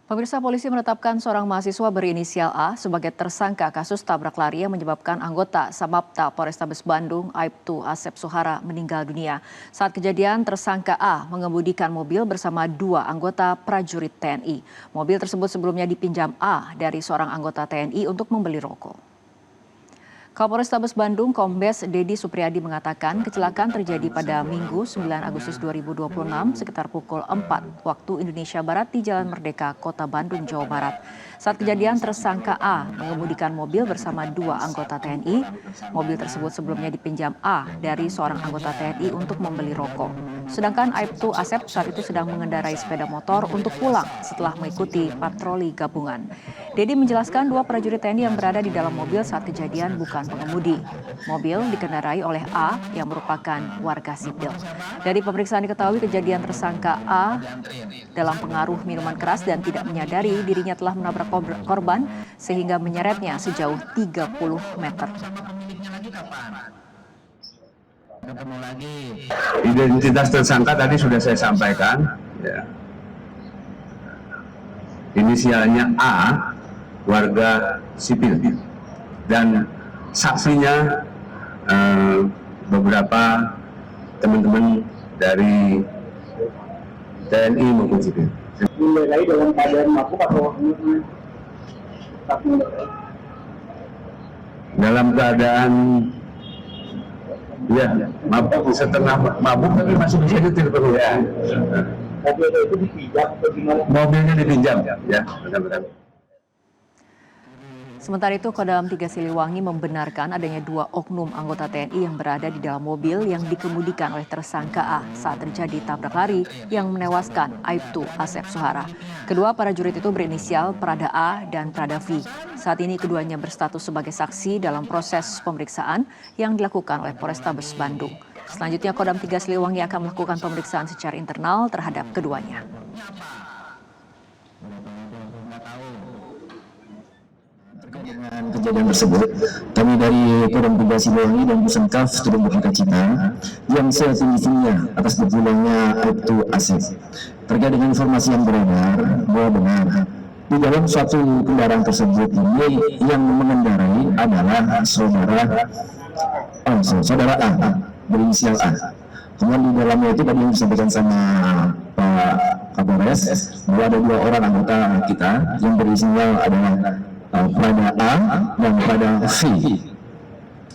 Pemirsa, polisi menetapkan seorang mahasiswa berinisial A sebagai tersangka kasus tabrak lari yang menyebabkan anggota Samapta Polrestabes Bandung, Aibtu Asep Suhara, meninggal dunia. Saat kejadian, tersangka A mengemudikan mobil bersama dua anggota prajurit TNI. Mobil tersebut sebelumnya dipinjam A dari seorang anggota TNI untuk membeli rokok. Kapolrestabes Bandung, Kombes Dedi Supriyadi mengatakan kecelakaan terjadi pada Minggu 9 Agustus 2026 sekitar pukul 4 waktu Indonesia Barat di Jalan Merdeka, Kota Bandung, Jawa Barat. Saat kejadian, tersangka A mengemudikan mobil bersama dua anggota TNI. Mobil tersebut sebelumnya dipinjam A dari seorang anggota TNI untuk membeli rokok. Sedangkan Aibtu Asep saat itu sedang mengendarai sepeda motor untuk pulang setelah mengikuti patroli gabungan. Dedi menjelaskan dua prajurit TNI yang berada di dalam mobil saat kejadian bukan pengemudi. Mobil dikendarai oleh A yang merupakan warga sipil. Dari pemeriksaan diketahui kejadian tersangka A dalam pengaruh minuman keras dan tidak menyadari dirinya telah menabrak korban sehingga menyeretnya sejauh 30 meter. Identitas tersangka tadi sudah saya sampaikan, ya. Inisialnya A, warga sipil, dan saksinya beberapa teman-teman dari TNI maupun sipil. Mengendarai dalam keadaan mabuk atau dalam keadaan ya mabuk, setengah mabuk tapi masih bisa nyetir perlu ya. mobilnya itu dipinjam atau gimana? Mobilnya dipinjam ya, benar-benar. Sementara itu, Kodam 3 Siliwangi membenarkan adanya dua oknum anggota TNI yang berada di dalam mobil yang dikemudikan oleh tersangka A saat terjadi tabrak lari yang menewaskan Aibtu Asep Suhara. Kedua prajurit itu berinisial Prada A dan Prada V. Saat ini keduanya berstatus sebagai saksi dalam proses pemeriksaan yang dilakukan oleh Polrestabes Bandung. Selanjutnya, Kodam 3 Siliwangi akan melakukan pemeriksaan secara internal terhadap keduanya. Dengan kejadian tersebut, kami dari Kodam 3 Siliwangi dan Pusenkaf turut berduka cita yang setinggi-tingginya atas berpulangnya Aibtu Asep. Terkait dengan informasi yang beredar bahwa benar di dalam suatu kendaraan tersebut ini yang mengendarai adalah saudara A berinisial A. Kemudian di dalamnya itu tadi yang disampaikan sama Pak Kapolres bahwa ada dua orang anggota kita yang berinisial adalah Prada A dan Prada V.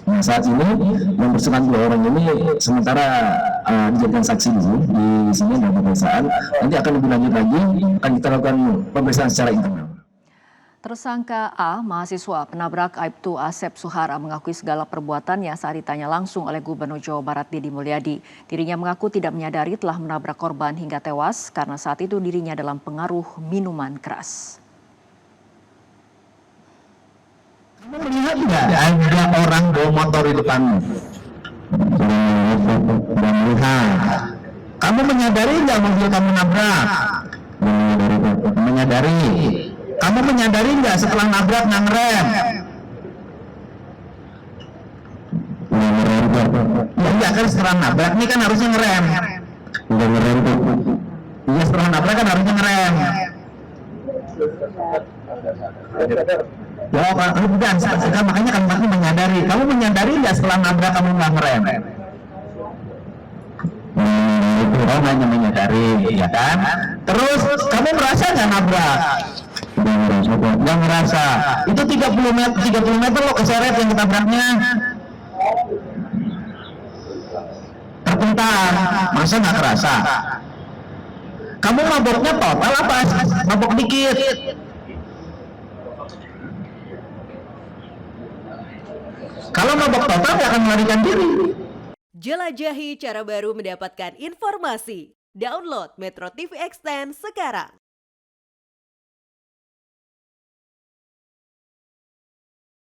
Nah, saat ini yang bersangkutan dua orang ini sementara dijadikan saksi dulu di sini dalam pemeriksaan. Nanti akan lebih lanjut lagi akan kita lakukan pemeriksaan secara internal. Tersangka A, mahasiswa penabrak Aibtu Asep Suhara, mengakui segala perbuatannya saat ditanya langsung oleh Gubernur Jawa Barat Deddy Mulyadi. Dirinya mengaku tidak menyadari telah menabrak korban hingga tewas karena saat itu dirinya dalam pengaruh minuman keras. Kamu melihat nggak ada orang bawa motor di depanmu? Dan melihat. Kamu menyadari nggak mobil kamu nabrak? Menyadari. Kamu menyadari nggak setelah nabrak nggak ngerem? Ya enggak kan setelah nabrak ini kan harusnya ngerem. Udah ngerem tuh. Iya setelah nabrak kan harusnya ngerem. Ya bukan, makanya kan kamu menyadari. Kamu menyadari nggak setelah nabrak kamu nggak ngerem? Itu hanya menyadari, ya kan? Terus kamu merasa nggak nabrak? Nggak merasa. Itu 30 meter lo keseret yang ketabraknya. Terpental, masa nggak kerasa? Kamu maboknya total apa? Mabok dikit? Kalau mabok total nggak akan melarikan diri. Jelajahi cara baru mendapatkan informasi. Download Metro TV Extend sekarang.